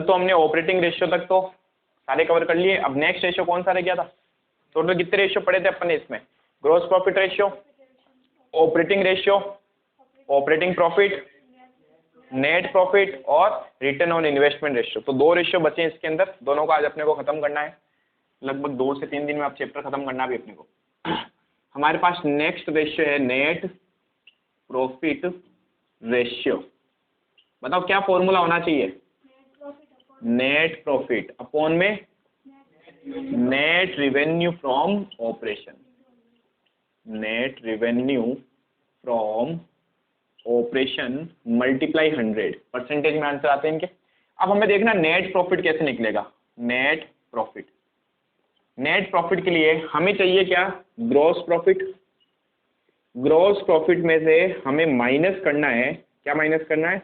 तो हमने operating ratio तक तो सारे कवर कर लिए। अब नेक्स्ट रेशियो कौन सा रह गया था? टोटल कितने रेशियो पढ़े थे अपन ने इसमें? Gross profit ratio, operating ratio, operating profit, net profit और रिटर्न ऑन इन्वेस्टमेंट रेशियो। तो 2 रेशियो बचे हैं इसके अंदर, दोनों को आज अपने को खत्म करना है। लगभग 2 से 3 दिन में आप चैप्टर खत्म करना भी अपने को। हमारे पास नेक्स्ट रेशियो है नेट प्रॉफिट रेशियो। बताओ क्या फॉर्मूला होना चाहिए? नेट प्रॉफिट अपॉन में net revenue from operation, net revenue from operation multiply 100। Percentage में आंसर आते हैं इनके। अब हमें देखना नेट प्रॉफिट कैसे निकलेगा। नेट प्रॉफिट, नेट प्रॉफिट के लिए हमें चाहिए क्या? Gross profit. ग्रॉस प्रॉफिट में से हमें माइनस करना है, क्या माइनस करना है?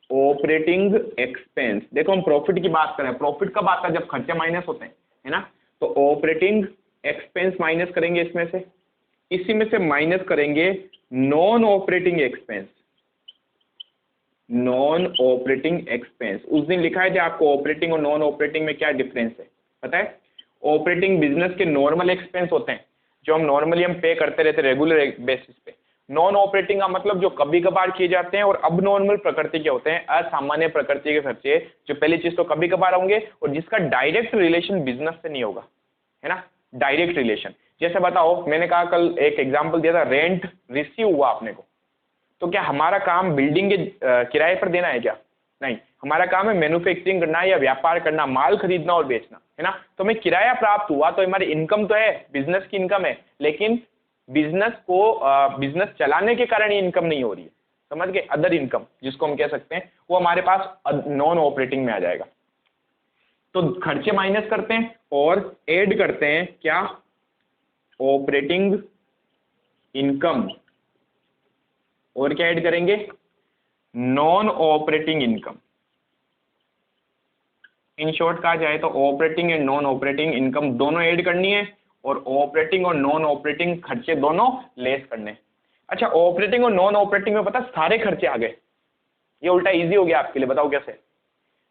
Operating expense. देखो हम प्रॉफिट की बात करें, प्रॉफिट कब आता है? जब खर्चे माइनस होते हैं, है ना। तो ऑपरेटिंग एक्सपेंस माइनस करेंगे इसमें से, इसी में से माइनस करेंगे non operating expense. Non operating expense उस दिन लिखा है आपको ऑपरेटिंग और नॉन ऑपरेटिंग में क्या डिफरेंस है पता है? ऑपरेटिंग बिजनेस के नॉर्मल एक्सपेंस होते हैं जो हम नॉर्मली पे करते रहते हैं रेगुलर बेसिस पे। नॉन ऑपरेटिंग का मतलब जो कभी कभार किए जाते हैं और अब नॉर्मल प्रकृति के होते हैं, असामान्य प्रकृति के खर्चे। जो पहली चीज तो कभी कभार होंगे और जिसका डायरेक्ट रिलेशन बिजनेस से नहीं होगा, है ना, डायरेक्ट रिलेशन। जैसे बताओ, मैंने कहा कल एक एग्जाम्पल दिया था, रेंट रिसीव हुआ अपने को, तो क्या हमारा काम बिल्डिंग के किराए पर देना है क्या? नहीं, हमारा काम है मैन्युफैक्चरिंग करना या व्यापार करना, माल खरीदना और बेचना, है ना। तो हमें किराया प्राप्त हुआ तो हमारी इनकम तो है, बिजनेस की इनकम है, लेकिन बिजनेस को बिजनेस चलाने के कारण ये इनकम नहीं हो रही है, समझ गए? अदर इनकम जिसको हम कह सकते हैं, वो हमारे पास नॉन ऑपरेटिंग में आ जाएगा। तो खर्चे माइनस करते हैं और ऐड करते हैं क्या? Operating income. और क्या ऐड करेंगे? Non operating income. In short कहा जाए तो operating and non operating income दोनों ऐड करनी है और ऑपरेटिंग और नॉन ऑपरेटिंग खर्चे दोनों लेस करने। अच्छा, ऑपरेटिंग और नॉन ऑपरेटिंग में पता सारे खर्चे आ गए, ये उल्टा इजी हो गया आपके लिए। बताओ कैसे?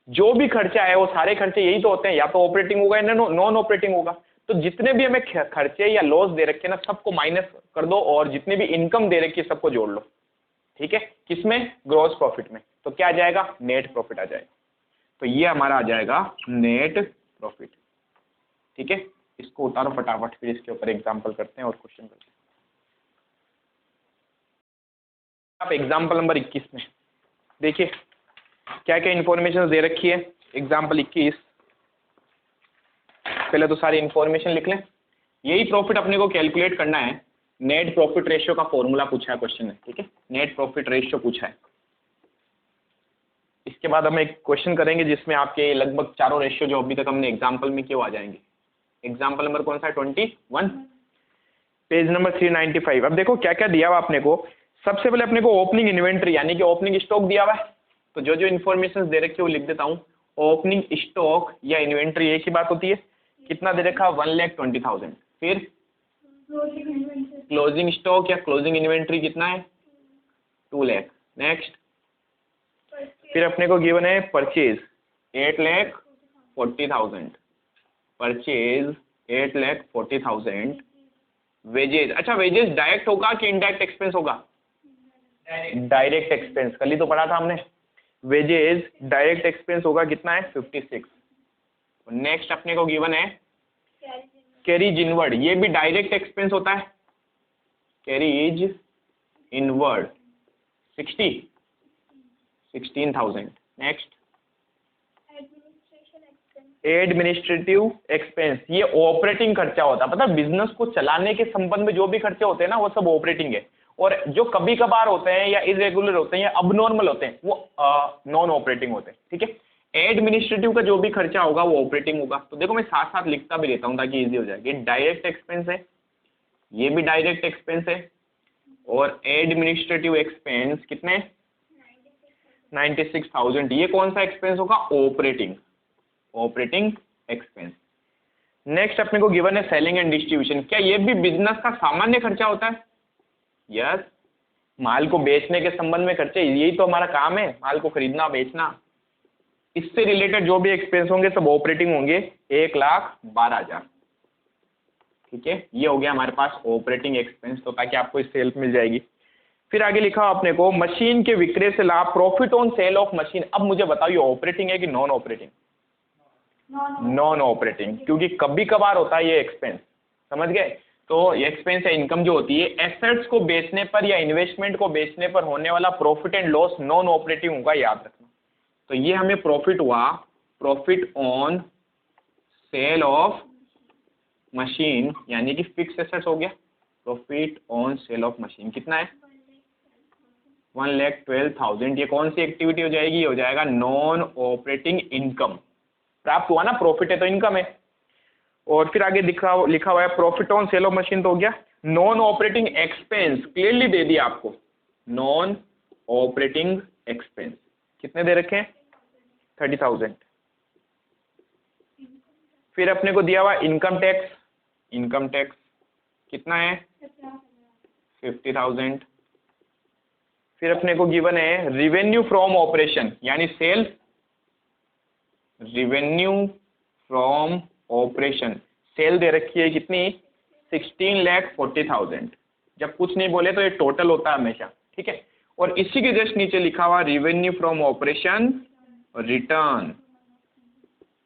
जो भी खर्चा है वो सारे खर्चे यही तो होते हैं, या तो ऑपरेटिंग होगा या नॉन ऑपरेटिंग होगा। तो जितने भी हमें खर्चे या लॉस दे रखे ना, सबको माइनस कर दो और जितने भी इनकम दे रखी है सबको जोड़ लो। ठीक है, किसमें? ग्रॉस प्रॉफिट में। तो क्या आ जाएगा? नेट प्रॉफिट आ जाएगा। तो ये हमारा आ जाएगा नेट प्रॉफिट। ठीक है, इसको उतारो फटाफट, फिर इसके ऊपर एग्जांपल करते हैं और क्वेश्चन करते हैं। आप एग्जांपल नंबर 21 में देखिए क्या क्या इंफॉर्मेशन दे रखी है। एग्जांपल 21, पहले तो सारी इंफॉर्मेशन लिख लें। यही प्रॉफिट अपने को कैलकुलेट करना है। नेट प्रॉफिट रेशियो का फॉर्मूला पूछा है क्वेश्चन में, ठीक है, नेट प्रॉफिट रेशियो पूछा है। इसके बाद हम एक क्वेश्चन करेंगे जिसमें आपके लगभग चारों रेशियो जो अभी तक हमने एग्जांपल में किए आ जाएंगे। एग्जांपल नंबर कौन सा है? 21, पेज नंबर 395। अब देखो क्या क्या दिया हुआ अपने को। सबसे पहले अपने को ओपनिंग इन्वेंट्री यानी कि ओपनिंग स्टॉक दिया हुआ है। तो जो जो इन्फॉर्मेशन दे रखी है वो लिख देता हूँ। ओपनिंग स्टॉक या इन्वेंट्री एक ही बात होती है। कितना दे रखा? 1,20,000। फिर क्लोजिंग स्टॉक या क्लोजिंग इन्वेंट्री कितना है? 2 लाख। नेक्स्ट, फिर अपने को गिवन है परचेज 8,40,000। परचेज 8,40,000। वेजेज, अच्छा वेजेज डायरेक्ट होगा कि इनडायरेक्ट एक्सपेंस होगा? डायरेक्ट एक्सपेंस, कल ही तो पढ़ा था हमने। वेजेज डायरेक्ट एक्सपेंस होगा, कितना है? 56। नेक्स्ट अपने को गिवन है कैरीज इनवर्ड, ये भी डायरेक्ट एक्सपेंस होता है। Carries inward 16,000। Next, administrative expense, ये ऑपरेटिंग खर्चा होता है। पता बिजनेस को चलाने के संबंध में जो भी खर्चे होते हैं ना, वो सब ऑपरेटिंग है। और जो कभी कभार होते हैं या इरेगुलर होते हैं या अबनॉर्मल होते हैं, वो नॉन ऑपरेटिंग होते हैं। ठीक है, एडमिनिस्ट्रेटिव का जो भी खर्चा होगा वो ऑपरेटिंग होगा। तो देखो मैं साथ साथ लिखता भी रहता हूँ ताकि इजी हो जाए। ये डायरेक्ट एक्सपेंस है, ये भी डायरेक्ट एक्सपेंस है, और एडमिनिस्ट्रेटिव एक्सपेंस कितने? 96,000। ये कौन सा एक्सपेंस होगा? Operating, operating expense. नेक्स्ट अपने को गिवन है सेलिंग एंड डिस्ट्रीब्यूशन। क्या ये भी बिजनेस का सामान्य खर्चा होता है? यस, माल को बेचने के संबंध में खर्चे, यही तो हमारा काम है, माल को खरीदना बेचना। इससे रिलेटेड जो भी एक्सपेंस होंगे सब ऑपरेटिंग होंगे, 1,12,000। ठीक है, ये हो गया हमारे पास ऑपरेटिंग एक्सपेंस, तो ताकि आपको इससे हेल्प मिल जाएगी। फिर आगे लिखा आपने को मशीन के विक्रय से लाभ, profit on sale of machine. अब मुझे बताइए ऑपरेटिंग है कि नॉन ऑपरेटिंग? नॉन ऑपरेटिंग, क्योंकि कभी कभार होता है ये एक्सपेंस, समझ गए? तो ये एक्सपेंस या इनकम जो होती है एसेट्स को बेचने पर या इन्वेस्टमेंट को बेचने पर होने वाला profit and loss non operating होगा, याद रखना। तो ये हमें प्रॉफिट हुआ, profit on sale of machine, यानी कि फिक्स एसेट्स हो गया। Profit on sale of machine कितना है? 1,12,000। ये कौन सी एक्टिविटी हो जाएगी? हो जाएगा नॉन ऑपरेटिंग इनकम। प्राप्त हुआ ना, प्रॉफिट है तो इनकम है। और फिर आगे लिखा हुआ है profit on sale of machine, तो हो गया नॉन ऑपरेटिंग एक्सपेंस। क्लियरली दे दिया आपको, नॉन ऑपरेटिंग एक्सपेंस कितने दे रखे हैं? 30,000। फिर अपने को दिया हुआ इनकम टैक्स, इनकम टैक्स कितना है? 50,000। फिर अपने को गिवन है रिवेन्यू फ्रॉम ऑपरेशन, यानी sales, revenue from operation, sale दे रखी है कितनी? 16,40,000। जब कुछ नहीं बोले तो ये टोटल होता है हमेशा, ठीक है। और इसी के जस्ट नीचे लिखा हुआ रिवेन्यू फ्रॉम ऑपरेशन रिटर्न।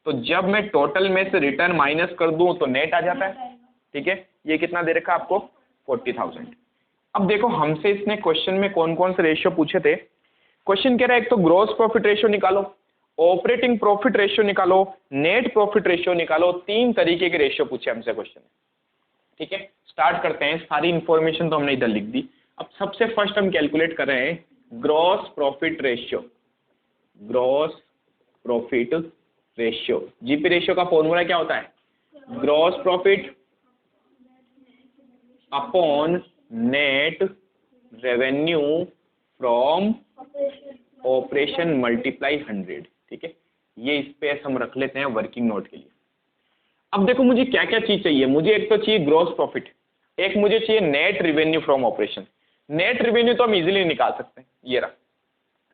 तो जब मैं टोटल में से रिटर्न माइनस कर दूं तो नेट आ जाता है, ठीक है। ये कितना दे रखा आपको? 40,000। अब देखो हमसे इसने क्वेश्चन में कौन कौन से रेशियो पूछे थे। क्वेश्चन कह रहा है एक तो ग्रॉस प्रॉफिट रेशियो निकालो, ऑपरेटिंग प्रॉफिट रेशियो निकालो, नेट प्रॉफिट रेशियो निकालो। 3 तरीके के रेशियो पूछे हमसे क्वेश्चन में, ठीक है। स्टार्ट करते हैं, सारी इंफॉर्मेशन तो हमने इधर लिख दी। अब सबसे फर्स्ट हम कैलकुलेट कर रहे हैं gross profit ratio. Gross profit ratio, GP ratio का फॉर्मूला क्या होता है? Gross profit upon net revenue from operation multiply 100, ठीक है। ये इस पे हम रख लेते हैं वर्किंग नोट के लिए। अब देखो मुझे क्या क्या चीज चाहिए। मुझे एक तो चाहिए ग्रॉस प्रॉफिट, एक मुझे चाहिए net revenue from operation. Net revenue तो हम इजीली निकाल सकते हैं, ये रहा,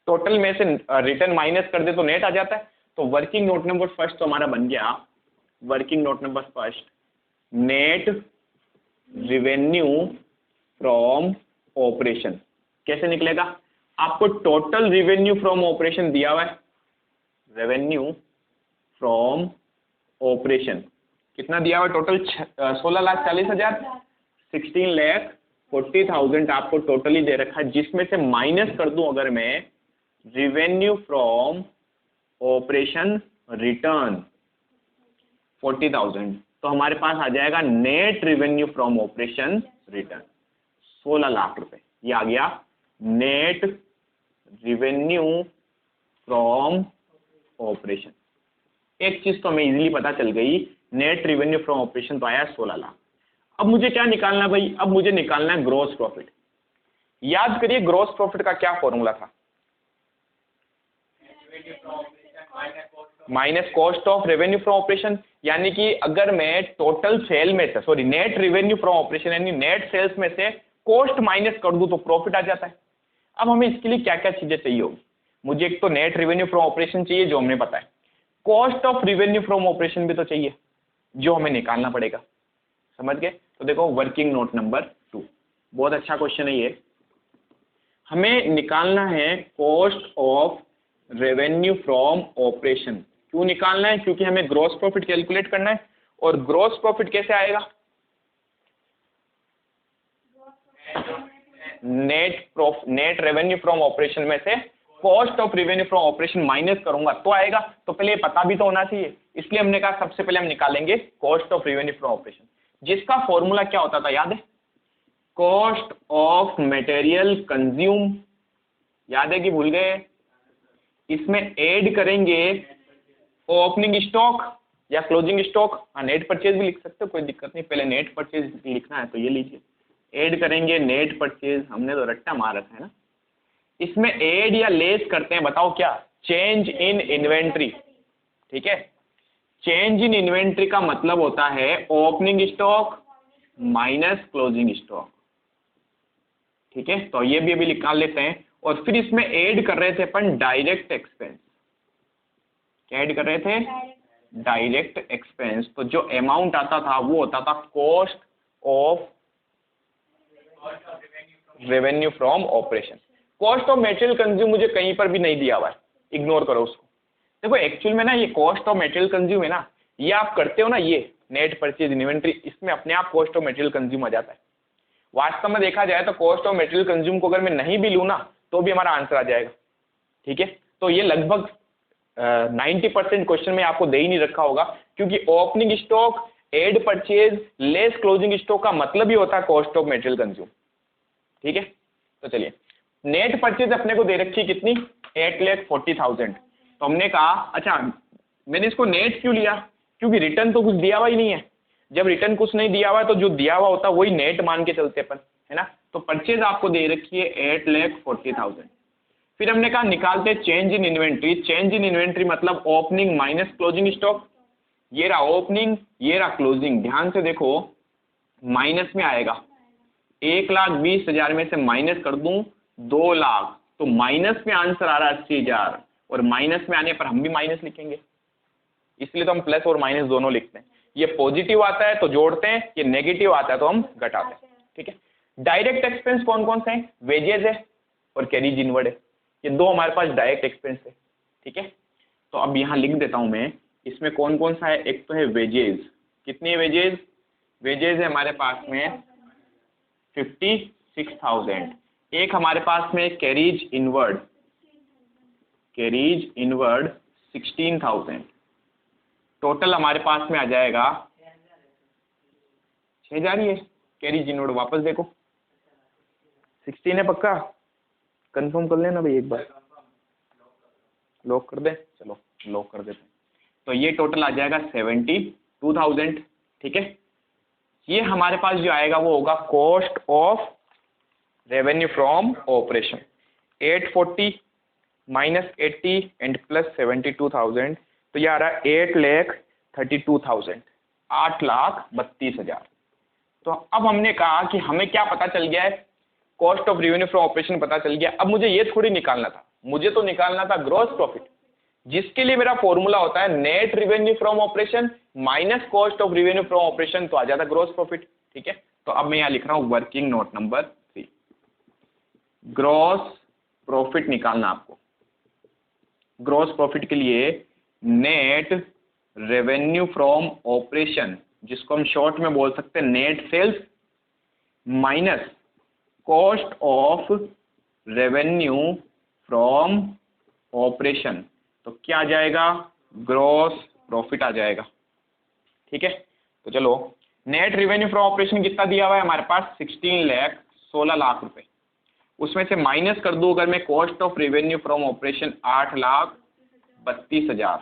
टोटल में से रिटर्न माइनस कर दे तो नेट आ जाता है। तो वर्किंग नोट नंबर फर्स्ट तो हमारा बन गया, working note number first, net revenue from operation. कैसे निकलेगा? आपको टोटल रिवेन्यू फ्रॉम ऑपरेशन दिया हुआ है, रेवेन्यू फ्रॉम ऑपरेशन कितना दिया हुआ है? टोटल 16,40,000, 16,40,000 आपको टोटली दे रखा है, जिसमें से माइनस कर दूं अगर मैं रिवेन्यू फ्रॉम ऑपरेशन रिटर्न 40,000, तो हमारे पास आ जाएगा net revenue from operation return 16 lakh रुपए। ये आ गया नेट रिवेन्यू फ्रॉम ऑपरेशन। एक चीज तो हमें इजीली पता चल गई, नेट रिवेन्यू फ्रॉम ऑपरेशन तो आया 16 लाख। अब मुझे क्या निकालना भाई? अब मुझे निकालना है ग्रॉस प्रॉफिट। याद करिए ग्रॉस प्रॉफिट का क्या फॉर्मूला था? Minus cost of revenue from operation. यानी कि अगर मैं टोटल सेल में से, sorry net revenue from operation यानी नेट सेल्स में से कॉस्ट माइनस कर दूं तो प्रॉफिट आ जाता है। अब हमें इसके लिए क्या क्या चीजें चाहिए होगी? मुझे एक तो नेट रेवेन्यू फ्रॉम ऑपरेशन चाहिए जो हमने बताया, cost of revenue from operation भी तो चाहिए जो हमें निकालना पड़ेगा, समझ गए? तो देखो वर्किंग नोट नंबर 2, बहुत अच्छा क्वेश्चन है ये। हमें निकालना है cost of revenue from operation. क्यों निकालना है? क्योंकि हमें ग्रॉस प्रॉफिट कैलकुलेट करना है। और ग्रॉस प्रॉफिट कैसे आएगा? नेट रेवेन्यू फ्रॉम ऑपरेशन में से cost of revenue from operation minus करूंगा तो आएगा। तो पहले ये पता भी तो होना चाहिए, इसलिए हमने कहा सबसे पहले हम निकालेंगे cost of revenue from operation, जिसका फॉर्मूला क्या होता था याद है? Cost of material consume. याद है कि भूल गए? इसमें ऐड करेंगे ओपनिंग स्टॉक या क्लोजिंग स्टॉक। हाँ, नेट परचेज भी लिख सकते हो, कोई दिक्कत नहीं। पहले नेट परचेज लिखना है तो ये लीजिए, ऐड करेंगे नेट परचेज। हमने तो रट्टा मार रखा है ना। इसमें ऐड या लेस करते हैं, बताओ क्या? चेंज इन इन्वेंट्री, ठीक है। चेंज इन इन्वेंट्री का मतलब होता है opening stock minus closing stock, ठीक है। तो ये भी अभी निकाल लेते हैं। और फिर इसमें ऐड कर रहे थे अपन डायरेक्ट एक्सपेंस, क्या ऐड कर रहे थे? Direct expense. तो जो अमाउंट आता था वो होता था cost of revenue from operation. Cost of material consume मुझे कहीं पर भी नहीं दिया हुआ है, इग्नोर करो उसको। देखो एक्चुअल में ना ये कॉस्ट ऑफ मटेरियल कंज्यूम है ना, ये आप करते हो ना, ये नेट परचेज इन्वेंट्री, इसमें अपने आप कॉस्ट ऑफ मटेरियल कंज्यूम आ जाता है। वास्तव में देखा जाए तो कॉस्ट ऑफ मटेरियल कंज्यूम को अगर मैं नहीं भी लूँ ना तो भी हमारा आंसर आ जाएगा। ठीक है, तो ये लगभग 90% क्वेश्चन में आपको दे ही नहीं रखा होगा, क्योंकि opening stock add purchase less closing stock का मतलब ही होता है कॉस्ट ऑफ मटेरियल कंज्यूम। ठीक है, तो चलिए नेट परचेज अपने को दे रखी है कितनी? 8,40,000। तो हमने कहा अच्छा मैंने इसको नेट क्यों लिया? क्योंकि रिटर्न तो कुछ दिया हुआ ही नहीं है। जब रिटर्न कुछ नहीं दिया हुआ है तो जो दिया हुआ होता है वही नेट मान के चलते अपन, है ना। तो परचेज आपको दे रखी है 8,40,000। फिर हमने कहा निकालते change in inventory. Change in inventory मतलब ओपनिंग माइनस क्लोजिंग स्टॉक। ये रहा ओपनिंग, ये रहा क्लोजिंग। ध्यान से देखो माइनस में आएगा। 1,20,000 में से माइनस कर दूं 2 लाख, तो माइनस में आंसर आ रहा है 80,000। और माइनस में आने पर हम भी माइनस लिखेंगे, इसलिए तो हम प्लस और माइनस दोनों लिखते हैं। ये पॉजिटिव आता है तो जोड़ते हैं, ये नेगेटिव आता है तो हम घटाते हैं। ठीक है, डायरेक्ट एक्सपेंस कौन कौन से हैं? वेजेज है और कैरीज इनवर्ड है, ये दो हमारे पास डायरेक्ट एक्सपेंस है। ठीक है, तो अब यहाँ लिख देता हूँ मैं, इसमें कौन कौन सा है। एक तो है वेजेज, कितनी है वेजेज? वेजेज है हमारे पास में 56,000। एक हमारे पास में carries inward, carries inward 16,000। Total हमारे पास में आ जाएगा 6,000 ही है। कैरीज इनवर्ड वापस देखो 16 है, पक्का कंफर्म कर लेना भाई एक बार, लॉक कर दे। चलो लॉक कर देते हैं। तो ये टोटल आ जाएगा 72,000। ठीक है, ये हमारे पास जो आएगा वो होगा cost of revenue from operation. 840 minus 80 and plus 72,000, तो ये आ रहा है 8,32,000, 8,32,000। तो अब हमने कहा कि हमें क्या पता चल गया है? Cost of revenue from operation पता चल गया। अब मुझे ये थोड़ी निकालना था, मुझे तो निकालना था ग्रॉस प्रॉफिट, जिसके लिए मेरा फॉर्मूला होता है net revenue from operation minus cost of revenue from operation, तो आ जाता ग्रॉस प्रॉफिट। ठीक है, तो अब मैं यहाँ लिख रहा हूँ working note number 3, gross profit निकालना आपको। ग्रॉस प्रॉफिट के लिए नेट रेवेन्यू फ्रॉम ऑपरेशन, जिसको हम शॉर्ट में बोल सकते हैं net sales, minus cost of revenue from operation, तो क्या आ जाएगा? ग्रॉस प्रॉफिट आ जाएगा। ठीक है, तो चलो नेट रेवेन्यू फ्रॉम ऑपरेशन कितना दिया हुआ है हमारे पास? 16 लाख रुपए। उसमें से माइनस कर दूं अगर मैं cost of revenue from operation 8,32,000।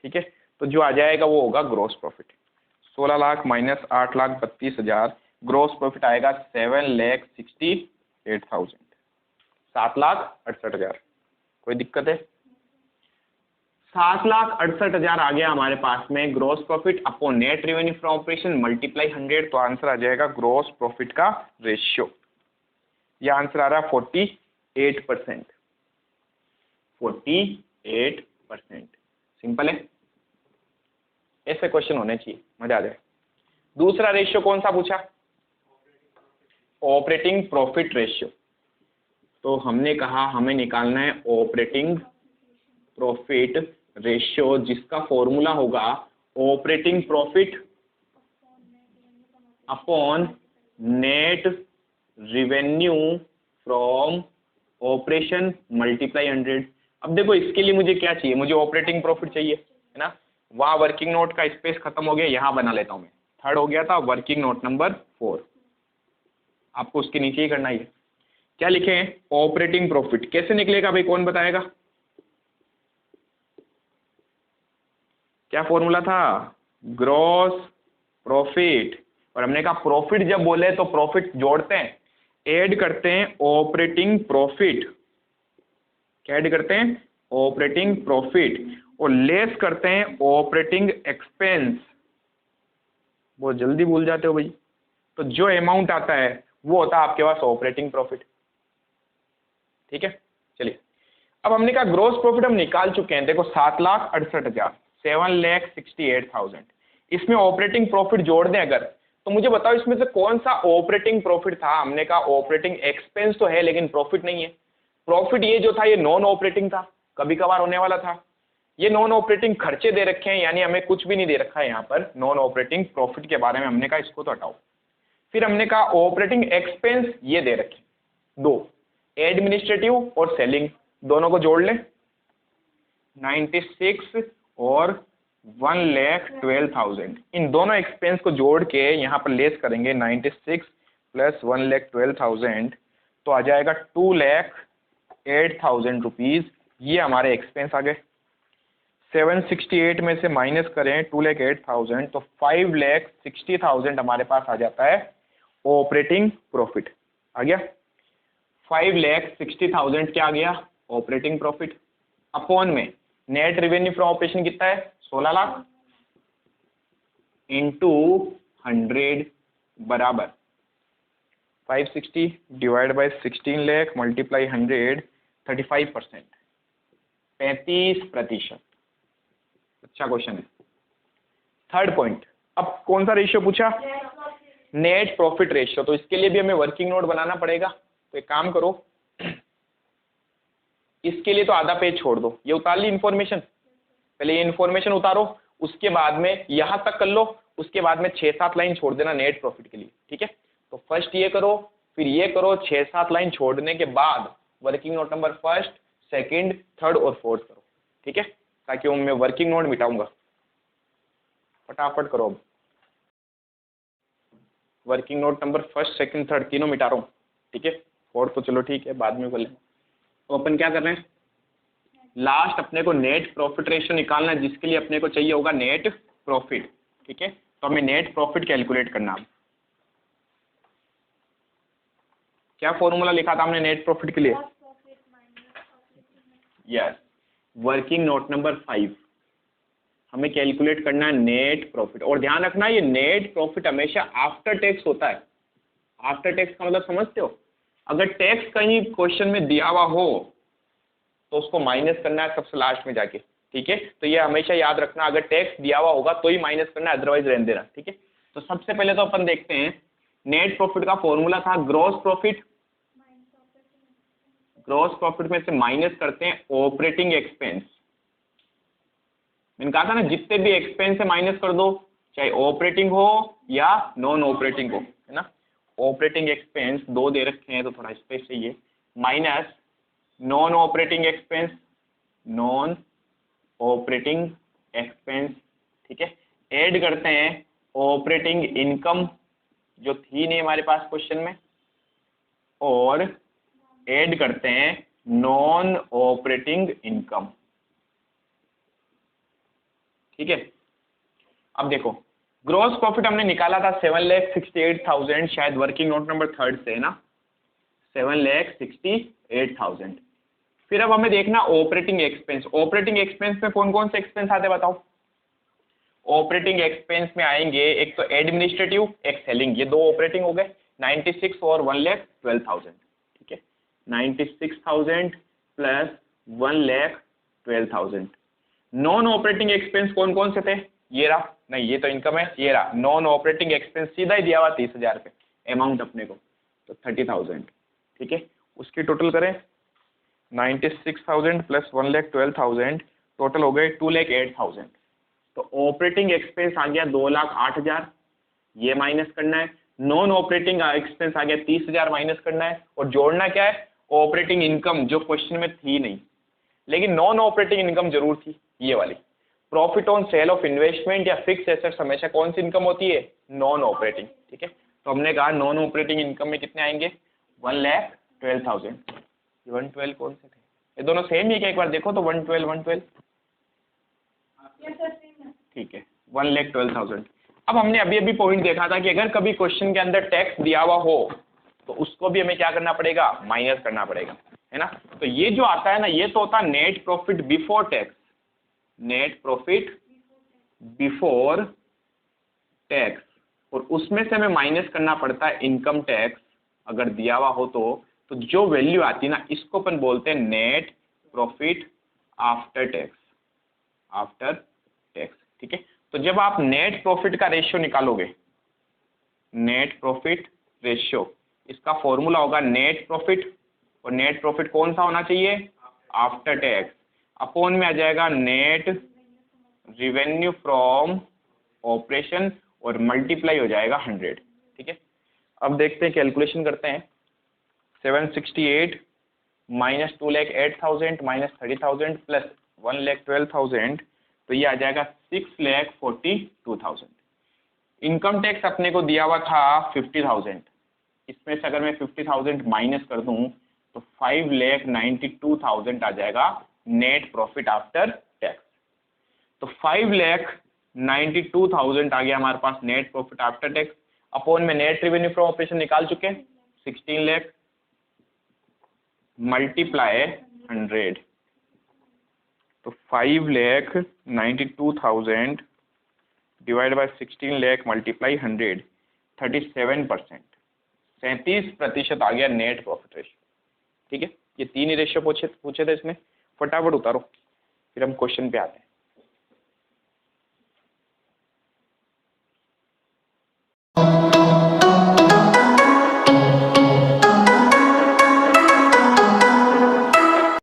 ठीक है, तो जो आ जाएगा वो होगा gross profit. 16 lakh minus 8,32,000, gross profit आएगा 7,68,000, 7,68,000। कोई दिक्कत है? 7,68,000 आ गया हमारे पास में gross profit upon net revenue from operation multiply 100, तो आंसर आ जाएगा ग्रॉस प्रॉफिट का रेशियो। यह आंसर आ रहा है 48%। 48%। सिंपल है, ऐसे क्वेश्चन होने चाहिए, मजा आ जाए। दूसरा रेशियो कौन सा पूछा? Operating profit ratio. तो हमने कहा हमें निकालना है ऑपरेटिंग प्रॉफिट रेशियो, जिसका फॉर्मूला होगा operating profit upon net revenue from operation multiply 100। अब देखो इसके लिए मुझे क्या चाहिए? मुझे ऑपरेटिंग प्रॉफिट चाहिए, है ना। वहाँ वर्किंग नोट का स्पेस खत्म हो गया, यहाँ बना लेता हूँ मैं। थर्ड हो गया था वर्किंग नोट नंबर 4, आपको उसके नीचे ही करना ही है। क्या लिखें? Operating profit. कैसे निकलेगा भाई, कौन बताएगा? क्या फॉर्मूला था? Gross profit. और हमने कहा प्रॉफिट जब बोले तो प्रॉफिट जोड़ते हैं, ऐड करते हैं ऑपरेटिंग प्रॉफिट। क्या ऐड करते हैं? ऑपरेटिंग प्रॉफिट, और लेस करते हैं ऑपरेटिंग एक्सपेंस। बहुत जल्दी भूल जाते हो भाई। तो जो अमाउंट आता है वो होता है आपके पास ऑपरेटिंग प्रॉफिट। ठीक है, चलिए अब हमने कहा ग्रोस प्रॉफिट हम निकाल चुके हैं, देखो 7,68,000, 7,68,000। इसमें ऑपरेटिंग प्रॉफिट जोड़ दें अगर, तो मुझे बताओ इसमें से कौन सा ऑपरेटिंग प्रॉफिट था। हमने कहा ऑपरेटिंग एक्सपेंस तो है लेकिन प्रॉफिट नहीं है। प्रॉफिट ये जो था ये नॉन ऑपरेटिंग था, कभी कभार होने वाला था। ये नॉन ऑपरेटिंग खर्चे दे रखे हैं, यानी हमें कुछ भी नहीं दे रखा है यहाँ पर नॉन ऑपरेटिंग प्रॉफिट के बारे में। हमने कहा इसको तो हटाओ। फिर हमने कहा ऑपरेटिंग एक्सपेंस ये दे रखे दो, एडमिनिस्ट्रेटिव और सेलिंग, दोनों को जोड़ लें 96 और 1,12,000। इन दोनों एक्सपेंस को जोड़ के यहाँ पर लेस करेंगे 96 प्लस 1,12,000, तो आ जाएगा 2,08,000 रुपीज़। ये हमारे एक्सपेंस आ गए। 768 में से माइनस करें 2,08,000 तो 5,60,000 हमारे पास आ जाता है ऑपरेटिंग प्रॉफिट। आ गया 5,60,000 क्या आ गया ऑपरेटिंग प्रॉफिट। अपॉन में नेट रेवेन्यू फ्रॉम ऑपरेशन कितना है 16 लाख इंटू 100 बराबर 560 डिवाइड बाय 16 लाख मल्टीप्लाई 100 35%, 35%। अच्छा क्वेश्चन है। थर्ड पॉइंट, अब कौन सा रेशियो पूछा, नेट प्रॉफिट रेशियो। तो इसके लिए भी हमें वर्किंग नोट बनाना पड़ेगा। तो एक काम करो, इसके लिए तो आधा पेज छोड़ दो, ये उतार ली इन्फॉर्मेशन, पहले ये इन्फॉर्मेशन उतारो, उसके बाद में यहां तक कर लो, उसके बाद में 6-7 लाइन छोड़ देना नेट प्रॉफिट के लिए, ठीक है। तो फर्स्ट ये करो, फिर ये करो, 6-7 लाइन छोड़ने के बाद working note number first, second, third और फोर्थ करो, ठीक है, ताकि वो मैं वर्किंग नोट मिटाऊंगा। फटाफट करो अब, working note number first, second, third तीनों मिटा रहा हूँ, ठीक है। फोर्थ तो चलो ठीक है बाद में कर लेंगे। तो अपन क्या कर रहे हैं, लास्ट अपने को नेट प्रॉफिट रेशियो निकालना है, जिसके लिए अपने को चाहिए होगा नेट प्रॉफिट, ठीक है। तो हमें नेट प्रॉफिट कैलकुलेट करना है। क्या फॉर्मूला लिखा था हमने नेट प्रॉफिट के लिए, यस, वर्किंग नोट नंबर 5 हमें कैलकुलेट करना है नेट प्रॉफिट। और ध्यान रखना ये नेट प्रॉफिट हमेशा आफ्टर टैक्स होता है। आफ्टर टैक्स का मतलब समझते हो, अगर टैक्स कहीं क्वेश्चन में दिया हुआ हो तो उसको माइनस करना है सबसे लास्ट में जाके, ठीक है। तो ये हमेशा याद रखना, अगर टैक्स दिया हुआ होगा तो ही माइनस करना है, अदरवाइज रहने देना, ठीक है। तो सबसे पहले तो अपन देखते हैं नेट प्रॉफिट का फॉर्मूला था ग्रॉस प्रॉफिट। ग्रॉस प्रॉफिट में से माइनस करते हैं ऑपरेटिंग एक्सपेंस। मैंने कहा था ना जितने भी एक्सपेंस है माइनस कर दो, चाहे ऑपरेटिंग हो या नॉन ऑपरेटिंग हो, है ना। ऑपरेटिंग एक्सपेंस 2 दे रखे हैं तो थोड़ा स्पेस चाहिए, minus non operating expense, non operating expense, ठीक है। ऐड करते हैं ऑपरेटिंग इनकम जो थी नहीं हमारे पास क्वेश्चन में, और ऐड करते हैं नॉन ऑपरेटिंग इनकम, ठीक है। अब देखो ग्रॉस प्रॉफिट हमने निकाला था 7,68,000, शायद वर्किंग नोट नंबर थर्ड से है ना, 7,68,000। फिर अब हमें देखना ऑपरेटिंग एक्सपेंस। ऑपरेटिंग एक्सपेंस में कौन कौन से एक्सपेंस आते हैं बताओ। ऑपरेटिंग एक्सपेंस में आएंगे एक तो एडमिनिस्ट्रेटिव, एक सेलिंग, ये 2 ऑपरेटिंग हो गए 96 और 1,12,000, ठीक है। 96,000 प्लस 1,12,000। नॉन ऑपरेटिंग एक्सपेंस कौन कौन से थे, ये रहा, नहीं ये तो इनकम है, ये रहा नॉन ऑपरेटिंग एक्सपेंस, सीधा ही दिया हुआ 30,000 पे अमाउंट अपने को, तो 30,000, ठीक है। उसकी टोटल करें 96,000 प्लस 1,12,000, टोटल हो गए 2,08,000। तो ऑपरेटिंग एक्सपेंस आ गया 2,08,000, ये माइनस करना है। नॉन ऑपरेटिंग एक्सपेंस आ गया 30,000 माइनस करना है, और जोड़ना क्या है ऑपरेटिंग इनकम जो क्वेश्चन में थी नहीं, लेकिन नॉन ऑपरेटिंग इनकम जरूर थी, ये वाली। Profit on sale of investment या फिक्स एसेट्स हमेशा कौन सी इनकम होती है, नॉन ऑपरेटिंग, ठीक है। तो हमने कहा नॉन ऑपरेटिंग इनकम में कितने आएंगे 1,12,000। 112 कौन से थे, ये दोनों सेम ही है क्या, एक बार देखो तो 112 ठीक है 1,12,000। अब हमने अभी अभी पॉइंट देखा था कि अगर कभी क्वेश्चन के अंदर टैक्स दिया हुआ हो तो उसको भी हमें क्या करना पड़ेगा, माइनस करना पड़ेगा, है ना। तो ये जो आता है ना, ये तो होता है net profit before tax, net profit before tax, और उसमें से हमें माइनस करना पड़ता है इनकम टैक्स अगर दिया हुआ हो तो जो वैल्यू आती है ना, इसको अपन बोलते हैं net profit after tax, after tax. ठीक है, तो जब आप नेट प्रॉफिट का रेशियो निकालोगे, नेट प्रॉफिट रेशियो, इसका फॉर्मूला होगा नेट प्रॉफिट, और नेट प्रॉफिट कौन सा होना चाहिए, आफ्टर टैक्स, अपॉन में आ जाएगा नेट रिवेन्यू फ्रॉम ऑपरेशन और मल्टीप्लाई हो जाएगा 100। ठीक है, अब देखते हैं, कैलकुलेशन करते हैं। 768 माइनस 2,08,000 माइनस 30,000 प्लस 1,12,000, तो ये आ जाएगा 6,42,000। इनकम टैक्स अपने को दिया हुआ था 50,000, इसमें से अगर मैं 50,000 माइनस कर दूं तो 5,92,000 आ जाएगा नेट प्रॉफिट आफ्टर टैक्स। तो 5,92,000 आ गया हमारे पास net profit after tax, upon में नेट रेवेन्यू फ्रॉम ऑपरेशन निकाल चुके हैं 16 लाख, मल्टीप्लाई 100, तो 5,92,000 डिवाइड बाय 16 लाख मल्टीप्लाई 100, 37%, 37% आ गया नेट प्रॉफिट रेशियो। ठीक है, ये तीन ही रेशियो पूछे थे इसमें, फटाफट उतारो फिर हम क्वेश्चन पे आते हैं।